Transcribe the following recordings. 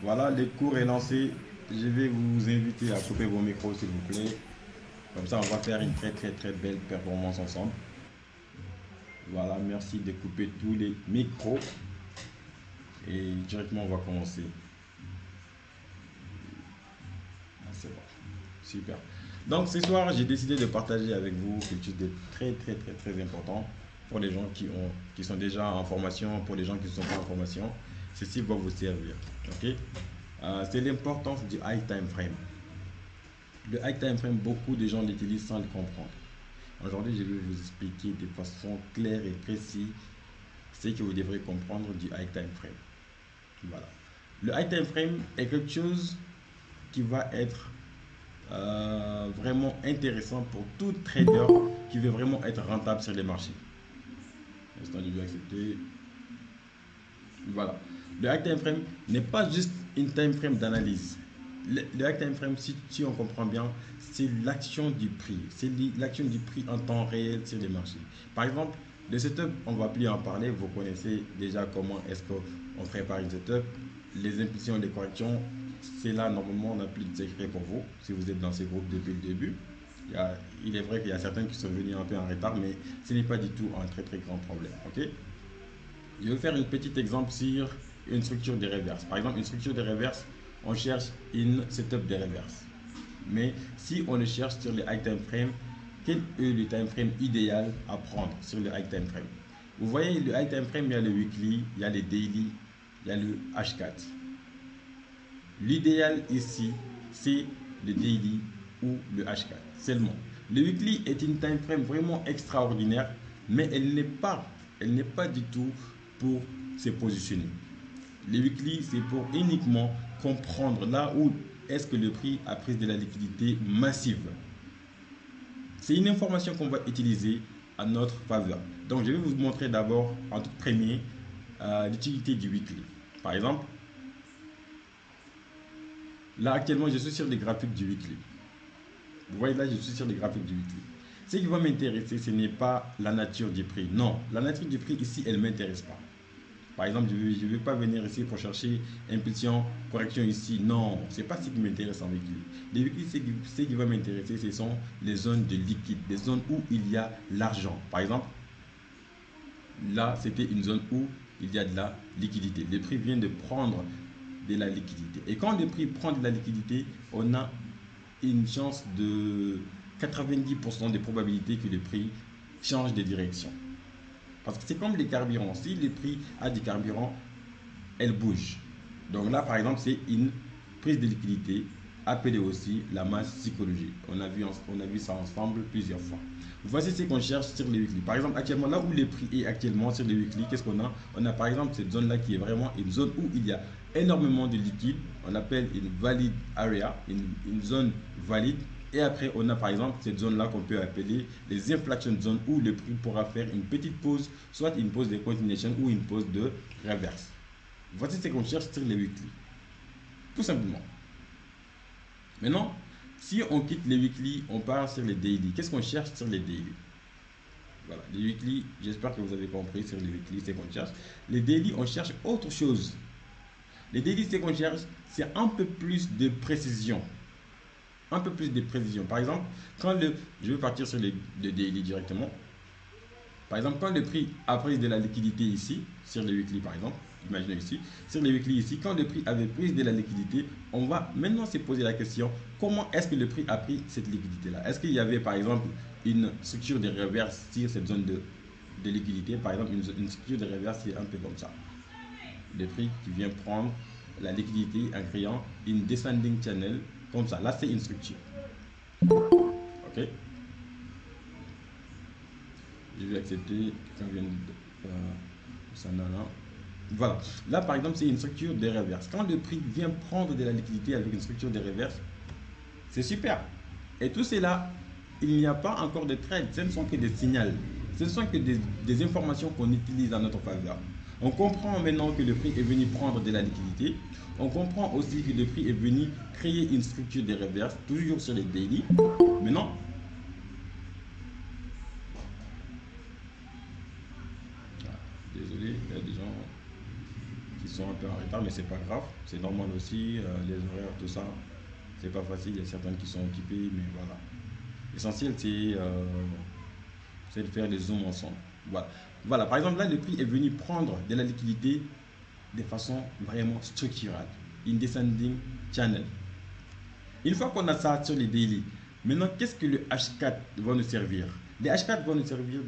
Voilà, le cours est lancé. Je vais vous inviter à couper vos micros, s'il vous plaît. Comme ça, on va faire une très belle performance ensemble. Voilà, merci de couper tous les micros. Et directement, on va commencer. Ah, c'est bon. Super. Donc, ce soir, j'ai décidé de partager avec vous quelque chose de très important pour les gens qui sont déjà en formation, pour les gens qui ne sont pas en formation. Ceci va vous servir. Ok? C'est l'importance du high time frame. Le high time frame, beaucoup de gens l'utilisent sans le comprendre. Aujourd'hui, je vais vous expliquer de façon claire et précise ce que vous devrez comprendre du high time frame. Voilà. Le high time frame est quelque chose qui va être vraiment intéressant pour tout trader qui veut vraiment être rentable sur les marchés. L'instant, je vais accepter. Voilà. Le high time frame n'est pas juste une time frame d'analyse. Le high time frame, si on comprend bien, c'est l'action du prix. C'est l'action du prix en temps réel sur les marchés. Par exemple, le setup, on ne va plus en parler. Vous connaissez déjà comment est-ce qu'on prépare une setup. Les impulsions, les corrections, c'est là, normalement, on n'a plus de secret pour vous. Si vous êtes dans ces groupes depuis le début. Il est vrai qu'il y a certains qui sont venus un peu en retard, mais ce n'est pas du tout un très grand problème. Ok? Je vais faire un petit exemple sur une structure de reverse. Par exemple, une structure de reverse, on cherche une setup de reverse. Mais si on le cherche sur le high time frame, quel est le time frame idéal à prendre sur le high time frame? Vous voyez, le high time frame, il y a le weekly, il y a le daily, il y a le H4. L'idéal ici, c'est le daily ou le H4 seulement. Le weekly est une time frame vraiment extraordinaire, mais elle n'est pas du tout pour se positionner. Le weekly, c'est pour uniquement comprendre là où est-ce que le prix a pris de la liquidité massive. C'est une information qu'on va utiliser à notre faveur. Donc, je vais vous montrer d'abord en tout premier l'utilité du weekly. Par exemple, là actuellement, je suis sur les graphiques du weekly. Vous voyez là, je suis sur les graphiques du weekly. Ce qui va m'intéresser, ce n'est pas la nature du prix. Non, la nature du prix ici, elle ne m'intéresse pas. Par exemple, je ne vais pas venir ici pour chercher impulsion, correction ici. Non, ce n'est pas ce qui m'intéresse en weekly. Les weekly, ce qui va m'intéresser, ce sont les zones de liquide, les zones où il y a l'argent. Par exemple, là, c'était une zone où il y a de la liquidité. Le prix vient de prendre de la liquidité. Et quand le prix prend de la liquidité, on a une chance de 90% de probabilité que le prix change de direction. Parce que c'est comme les carburants. Si le prix a du carburant, elle bouge. Donc là, par exemple, c'est une prise de liquidité appelée aussi la masse psychologique. On a vu ça ensemble plusieurs fois. Voici ce qu'on cherche sur les weekly. Par exemple, actuellement, là où le prix est actuellement sur les weekly, qu'est-ce qu'on a? On a par exemple cette zone-là qui est vraiment une zone où il y a énormément de liquide. On appelle une valid area, une zone valide. Et après, on a par exemple cette zone-là qu'on peut appeler les inflection zones où le prix pourra faire une petite pause, soit une pause de continuation ou une pause de reverse. Voici ce qu'on cherche sur les weekly. Tout simplement. Maintenant, si on quitte les weekly, on part sur les daily. Qu'est-ce qu'on cherche sur les daily? Voilà, les weekly, j'espère que vous avez compris sur les weekly, c'est qu'on cherche. Les daily, on cherche autre chose. Les daily, c'est qu'on cherche, c'est un peu plus de précision. Un peu plus de précision. Par exemple, je vais partir sur le daily directement. Par exemple, quand le prix a pris de la liquidité ici, sur les weekly par exemple, imaginez ici, sur les weekly ici, quand le prix avait pris de la liquidité, on va maintenant se poser la question, comment est-ce que le prix a pris cette liquidité-là? Est-ce qu'il y avait par exemple une structure de reverse sur cette zone de liquidité? Par exemple, une structure de reverse qui est un peu comme ça. Le prix qui vient prendre la liquidité en créant une descending channel comme ça. Là, c'est une structure. Ok? Je vais accepter quelqu'un vient de Sanana. Voilà. Là, par exemple, c'est une structure de reverse. Quand le prix vient prendre de la liquidité avec une structure de reverse, c'est super. Et tout cela, il n'y a pas encore de trade. Ce ne sont que des signaux. Ce ne sont que des informations qu'on utilise à notre faveur. On comprend maintenant que le prix est venu prendre de la liquidité. On comprend aussi que le prix est venu créer une structure de reverse, toujours sur les daily. Maintenant, désolé, il y a des gens qui sont un peu en retard, mais c'est pas grave. C'est normal aussi. Les horaires, tout ça, c'est pas facile. Il y a certaines qui sont occupées, mais voilà. L'essentiel, c'est de faire les zooms ensemble. Voilà. Voilà. Par exemple, là, le prix est venu prendre de la liquidité de façon vraiment structurelle. In descending channel. Une fois qu'on a ça sur les daily, maintenant, qu'est-ce que le H4 va nous servir? Les H4 vont nous servir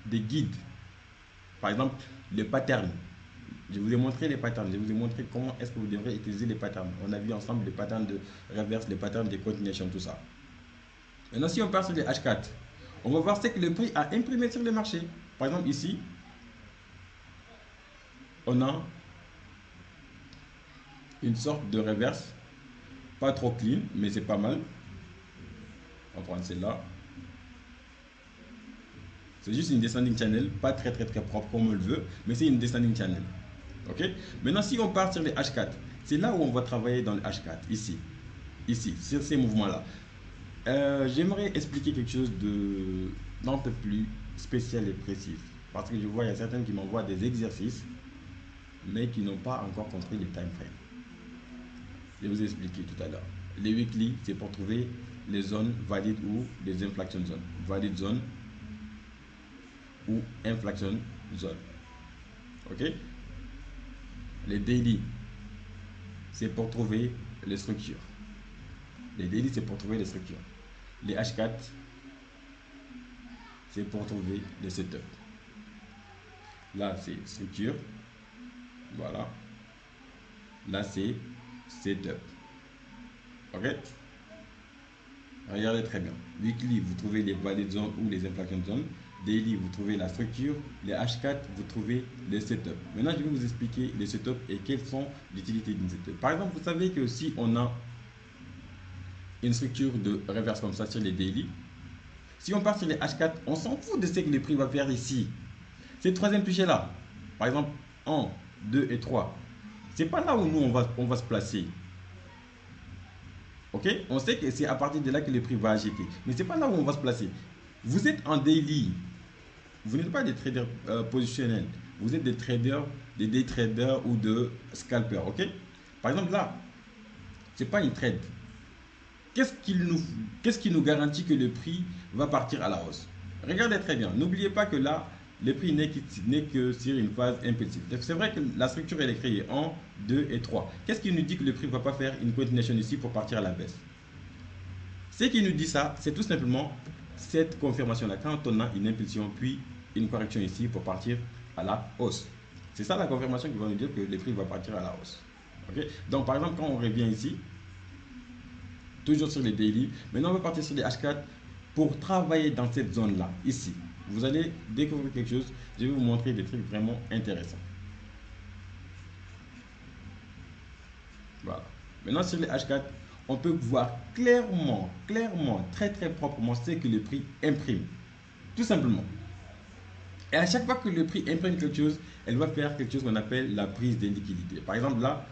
de guide. Par exemple, le pattern. Je vous ai montré les patterns. Je vous ai montré comment est-ce que vous devrez utiliser les patterns. On a vu ensemble les patterns de reverse, les patterns de continuation, tout ça. Maintenant, si on part sur les H4, on va voir ce que le prix a imprimé sur le marché. Par exemple, ici, on a une sorte de reverse. Pas trop clean, mais c'est pas mal. On va prendre celle-là. C'est juste une descending channel, pas très propre comme on le veut, mais c'est une descending channel. Ok. Maintenant, si on part sur les H4, c'est là où on va travailler dans le H4, ici, sur ces mouvements-là. J'aimerais expliquer quelque chose d'un peu plus spécial et précis, parce que je vois il y a certaines qui m'envoient des exercices, mais qui n'ont pas encore compris les time frames. Je vais vous expliquer tout à l'heure. Les weekly, c'est pour trouver les zones valides ou les inflection zones. Valid zone ou inflection zone. Ok. Les daily, c'est pour trouver les structures. Les daily, c'est pour trouver les structures. Les H4, c'est pour trouver les setups. Là, c'est structure. Voilà. Là, c'est setup. Ok. Regardez très bien. Weekly, vous trouvez les valid zones ou les inflection zones. Daily, vous trouvez la structure. Les H4, vous trouvez les setups. Maintenant, je vais vous expliquer les setups et quelles sont l'utilité d'une setup. Par exemple, vous savez que si on a une structure de reverse comme ça sur les daily, si on part sur les H4, on s'en fout de ce que le prix va faire ici. Ces troisième pichet là, par exemple 1, 2 et 3, c'est pas là où nous on va se placer. Ok, on sait que c'est à partir de là que le prix va agiter, mais c'est pas là où on va se placer. Vous êtes en daily, vous n'êtes pas des traders positionnels, vous êtes des traders, des day traders ou de scalpers. Ok, par exemple là, c'est pas une trade. Qu'est-ce qui nous garantit que le prix va partir à la hausse? Regardez très bien. N'oubliez pas que là, le prix n'est que sur une phase impulsive. C'est vrai que la structure elle est créée 1, 2 et 3. Qu'est-ce qui nous dit que le prix ne va pas faire une continuation ici pour partir à la baisse? Ce qui nous dit ça, c'est tout simplement cette confirmation-là. Quand on a une impulsion puis une correction ici pour partir à la hausse. C'est ça la confirmation qui va nous dire que le prix va partir à la hausse. Okay? Donc par exemple, quand on revient ici, toujours sur les daily. Maintenant, on va partir sur les H4 pour travailler dans cette zone-là, ici. Vous allez découvrir quelque chose. Je vais vous montrer des trucs vraiment intéressants. Voilà. Maintenant, sur les H4, on peut voir clairement, très proprement ce que le prix imprime. Tout simplement. Et à chaque fois que le prix imprime quelque chose, elle va faire quelque chose qu'on appelle la prise de liquidité. Par exemple, là,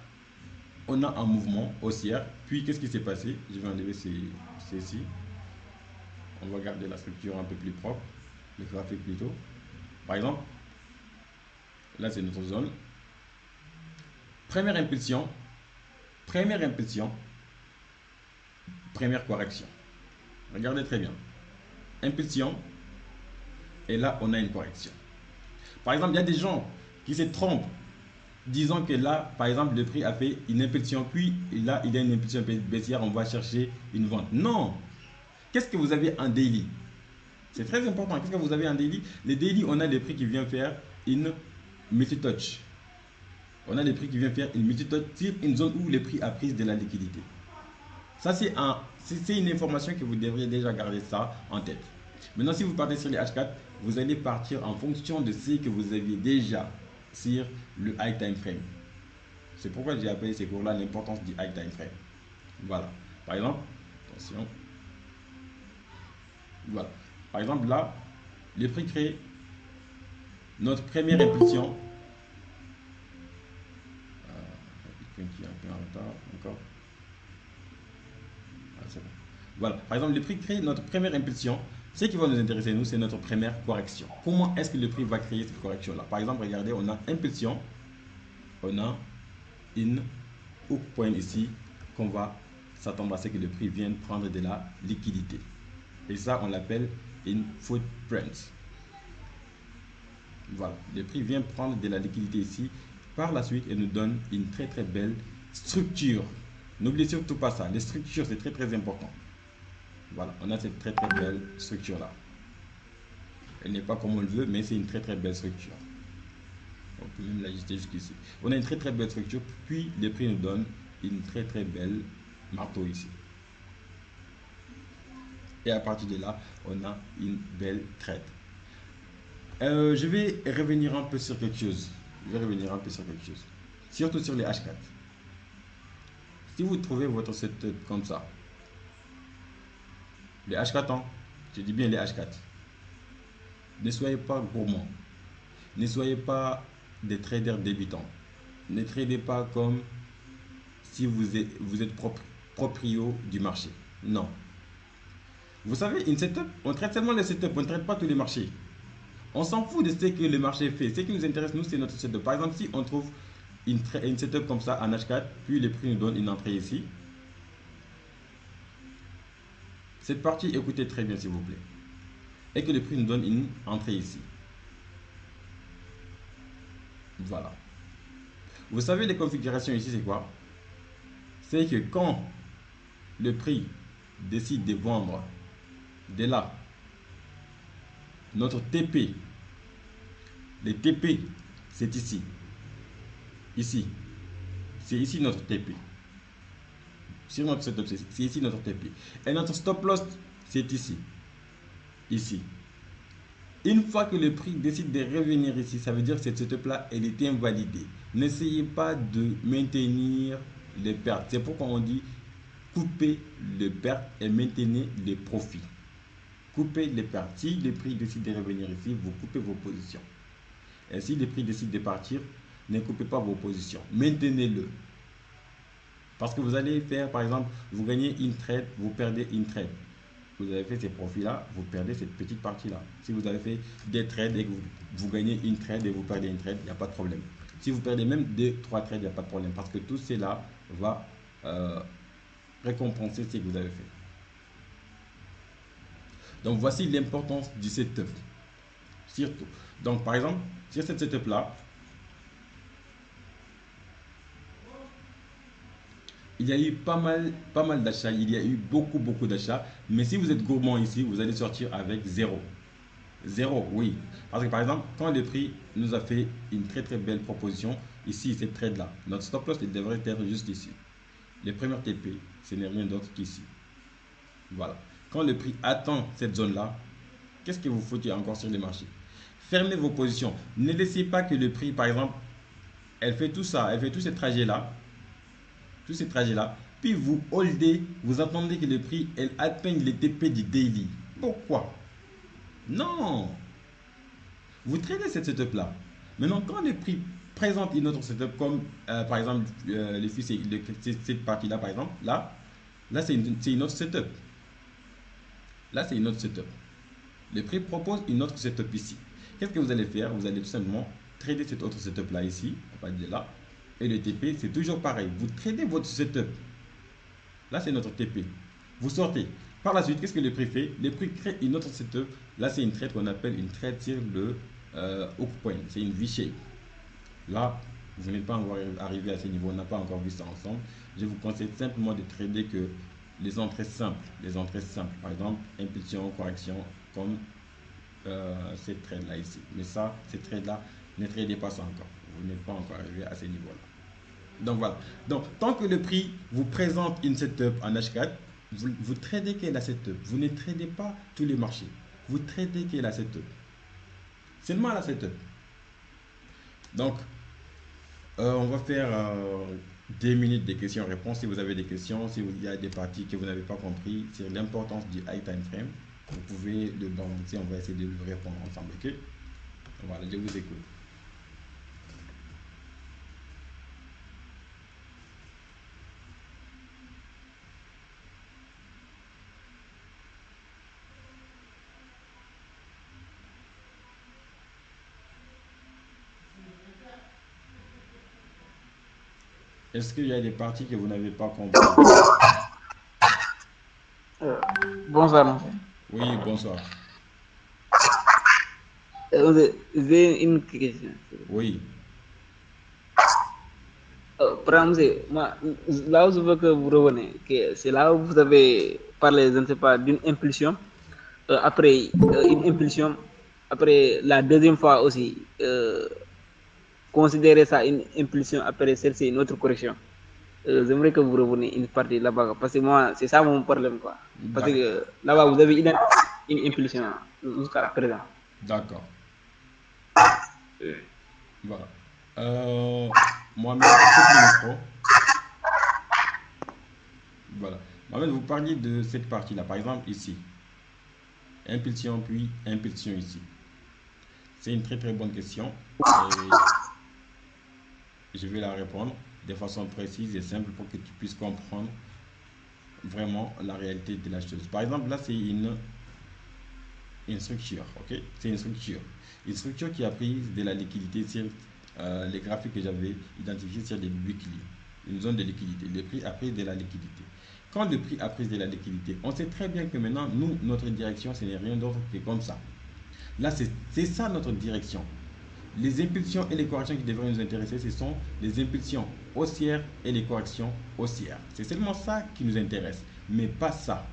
on a un mouvement haussière, puis qu'est-ce qui s'est passé? Je vais enlever ceci. On va garder la structure un peu plus propre, le graphique plutôt. Par exemple, là c'est notre zone. Première impulsion, première correction. Regardez très bien. Impulsion, et là on a une correction. Par exemple, il y a des gens qui se trompent disons que là, par exemple, le prix a fait une impulsion, puis là, il y a une impulsion baissière, on va chercher une vente. Non. Qu'est-ce que vous avez en daily? C'est très important. Qu'est-ce que vous avez en daily? Les daily, on a des prix qui viennent faire une multi-touch. On a des prix qui viennent faire une multi-touch sur une zone où le prix a pris de la liquidité. Ça, c'est une information que vous devriez déjà garder ça en tête. Maintenant, si vous partez sur les H4, vous allez partir en fonction de ce que vous aviez déjà sur le high time frame. C'est pourquoi j'ai appelé ces cours-là l'importance du high time frame. Voilà. Par exemple, attention. Voilà. Par exemple, là, le prix crée notre première impulsion. Qui est un peu en retard encore. C'est bon. Voilà. Par exemple, le prix crée notre première impulsion. Ce qui va nous intéresser, nous, c'est notre première correction. Comment est-ce que le prix va créer cette correction-là? Par exemple, regardez, on a impulsion. on a une hook point ici qu'on va s'attendre à ce que le prix vienne prendre de la liquidité. Et ça, on l'appelle une footprint. Voilà, le prix vient prendre de la liquidité ici. Par la suite, elle nous donne une très très belle structure. N'oubliez surtout pas ça, les structures c'est très très important. Voilà, on a cette très très belle structure là. Elle n'est pas comme on le veut, mais c'est une très très belle structure. On peut même l'ajuster jusqu'ici. On a une très très belle structure, puis le prix nous donne une très très belle marteau ici. Et à partir de là, on a une belle crête. Je vais revenir un peu sur quelque chose. Surtout sur les H4. Si vous trouvez votre setup comme ça, les H4 ans, je dis bien les H4, ne soyez pas gourmand. Ne soyez pas des traders débutants. Ne tradez pas comme si vous êtes proprio du marché. Non. Vous savez, une setup, on traite seulement les setups, on ne traite pas tous les marchés. On s'en fout de ce que le marché fait. Ce qui nous intéresse, nous, c'est notre setup. Par exemple, si on trouve une setup comme ça en H4, puis le prix nous donne une entrée ici. Cette partie, écoutez très bien, s'il vous plaît. Et que le prix nous donne une entrée ici. Voilà. Vous savez, les configurations ici, c'est quoi? C'est que quand le prix décide de vendre de là, notre TP, les TP, c'est ici. Ici. C'est ici notre TP. Sur notre setup, c'est ici notre TP. Et notre stop loss, c'est ici. Ici. Une fois que le prix décide de revenir ici, ça veut dire que cette setup-là, elle est invalidée. N'essayez pas de maintenir les pertes. C'est pourquoi on dit couper les pertes et maintenez les profits. Coupez les pertes. Si le prix décide de revenir ici, vous coupez vos positions. Et si le prix décide de partir, ne coupez pas vos positions. Maintenez-le. Parce que vous allez faire, par exemple, vous gagnez une trade, vous perdez une trade. Vous avez fait ces profits-là, vous perdez cette petite partie-là. Si vous avez fait des trades et que vous gagnez une trade et vous perdez une trade, il n'y a pas de problème. Si vous perdez même 2-3 trades, il n'y a pas de problème. Parce que tout cela va récompenser ce que vous avez fait. Donc voici l'importance du setup. Surtout. Donc par exemple, sur cette setup-là, il y a eu pas mal d'achats, il y a eu beaucoup d'achats. Mais si vous êtes gourmand ici, vous allez sortir avec 0. 0, oui. Parce que par exemple, quand le prix nous a fait une très très belle proposition, ici, cette trade-là, notre stop loss il devrait être juste ici. Les premières TP, ce n'est rien d'autre qu'ici. Voilà. Quand le prix atteint cette zone-là, qu'est-ce que vous foutez encore sur les marchés? Fermez vos positions. Ne laissez pas que le prix, par exemple, elle fait tout ça, elle fait tous ces trajets-là, puis vous holdez, vous attendez que le prix elle atteigne les TP du daily. Pourquoi? Non. Vous tradez cette setup là. Maintenant, quand le prix présente une autre setup, comme par exemple, cette partie là, par exemple, là c'est une autre setup. Là, c'est une autre setup. Le prix propose une autre setup ici. Qu'est-ce que vous allez faire? Vous allez tout simplement trader cette autre setup là ici, à partir de là. Et le TP, c'est toujours pareil. Vous tradez votre setup. Là, c'est notre TP. Vous sortez. Par la suite, qu'est-ce que le prix fait? Le prix crée une autre setup. Là, c'est une trade qu'on appelle une trade sur le hook point. C'est une V-shape. Là, vous n'êtes pas encore arrivé à ce niveau. On n'a pas encore vu ça ensemble. Je vous conseille simplement de trader que les entrées simples. Les entrées simples. Par exemple, impulsion, correction, comme cette trade là ici. Mais ça, cette trade là, ne tradez pas ça encore. Vous n'êtes pas encore arrivé à ce niveau là. Donc voilà. Donc tant que le prix vous présente une setup en H4, vous tradez que la setup. Vous ne tradez pas tous les marchés. Vous tradez que la setup. Seulement la setup. Donc on va faire 2 minutes de questions-réponses. Si vous avez des questions, si il y a des parties que vous n'avez pas compris sur l'importance du high time frame, vous pouvez le balancer. On va essayer de le répondre ensemble. Ok? Voilà, je vous écoute. Est-ce qu'il y a des parties que vous n'avez pas compris? Euh, Bonsoir, monsieur. Oui, bonsoir. J'ai une question. Oui, Par exemple, moi, là où je veux que vous revenez, c'est là où vous avez parlé, je ne sais pas, d'une impulsion. Après une impulsion, après la deuxième fois aussi, considérer ça une impulsion, après chercher une autre correction. J'aimerais que vous reveniez une partie là-bas, parce que moi, c'est ça mon problème, quoi. Parce que là-bas, vous avez une impulsion jusqu'à présent. d'accord. Euh, Voilà. Mohamed, coupe le micro. Voilà. Mohamed, vous parliez de cette partie-là. Par exemple, ici. Impulsion, puis impulsion ici. C'est une très très bonne question. Et je vais la répondre de façon précise et simple pour que tu puisses comprendre vraiment la réalité de la chose. Par exemple, là, c'est une structure. Ok, c'est une structure. Une structure qui a pris de la liquidité sur les graphiques que j'avais identifiés sur les weekly. Une zone de liquidité. Le prix a pris de la liquidité. Quand le prix a pris de la liquidité, on sait très bien que maintenant, nous, notre direction, ce n'est rien d'autre que comme ça. Là, c'est ça notre direction. Les impulsions et les corrections qui devraient nous intéresser, ce sont les impulsions haussières et les corrections haussières. C'est seulement ça qui nous intéresse, mais pas ça.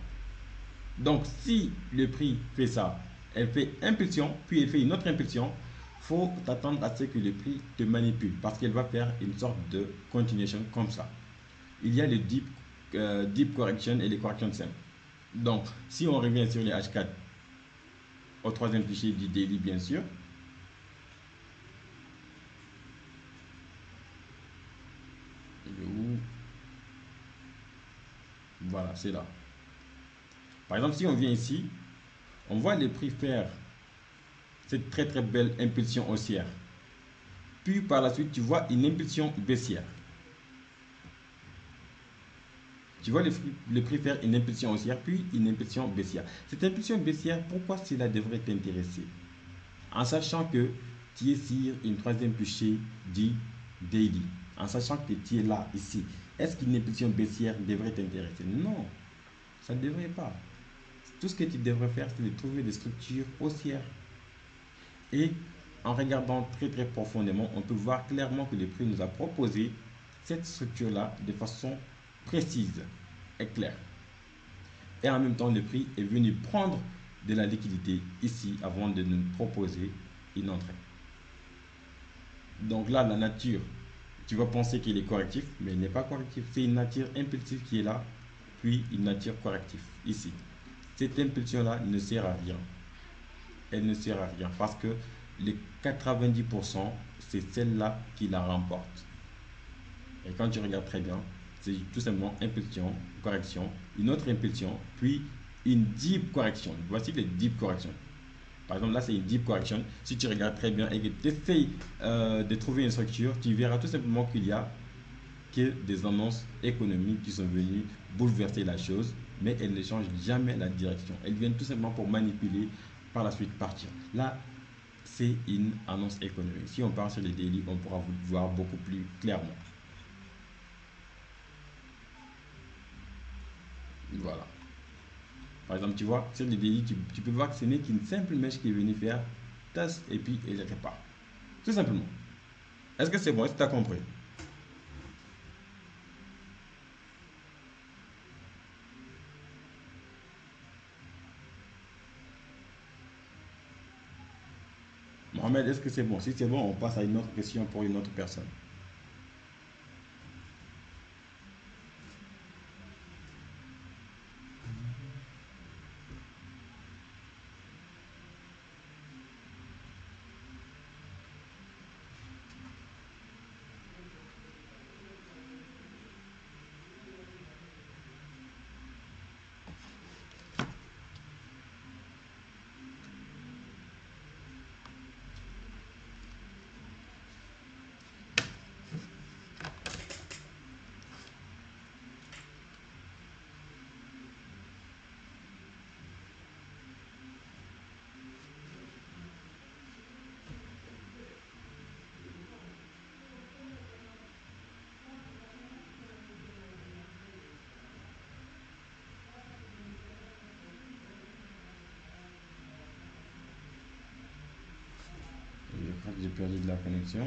Donc, si le prix fait ça, elle fait impulsion, puis elle fait une autre impulsion, il faut t'attendre à ce que le prix te manipule parce qu'elle va faire une sorte de continuation comme ça. Il y a le deep correction et les corrections simples. Donc, si on revient sur les H4 au troisième fichier du daily, bien sûr, voilà, c'est là. Par exemple, si on vient ici, on voit les prix faire cette très très belle impulsion haussière. Puis par la suite, tu vois une impulsion baissière. Tu vois le prix faire une impulsion haussière, puis une impulsion baissière. Cette impulsion baissière, pourquoi cela devrait t'intéresser? En sachant que tu es sur une troisième fichier dit daily. En sachant que tu es là, ici. Est-ce qu'une impulsion baissière devrait t'intéresser? Non, ça ne devrait pas. Tout ce que tu devrais faire, c'est de trouver des structures haussières. Et en regardant très très profondément, on peut voir clairement que le prix nous a proposé cette structure-là de façon précise et claire. Et en même temps, le prix est venu prendre de la liquidité ici avant de nous proposer une entrée. Donc là, la nature, tu vas penser qu'il est correctif, mais il n'est pas correctif. C'est une nature impulsive qui est là, puis une nature corrective ici. Cette impulsion-là ne sert à rien. Elle ne sert à rien parce que les 90%, c'est celle-là qui la remporte. Et quand tu regardes très bien, c'est tout simplement impulsion, correction, une autre impulsion, puis une deep correction. Voici les deep corrections. Par exemple, là, c'est une deep correction. Si tu regardes très bien et que tu essayes de trouver une structure, tu verras tout simplement qu'il y a que des annonces économiques qui sont venues bouleverser la chose, mais elles ne changent jamais la direction. Elles viennent tout simplement pour manipuler, par la suite partir. Là, c'est une annonce économique. Si on part sur les daily, on pourra vous voir beaucoup plus clairement. Voilà. Par exemple, tu vois, sur les daily, tu peux voir que ce n'est qu'une simple mèche qui est venue faire tasse et puis elle repart. Tout simplement. Est-ce que c'est bon? Est-ce que tu as compris? Mohamed, est-ce que c'est bon? Si c'est bon, on passe à une autre question pour une autre personne. crois que j'ai perdu de la connexion.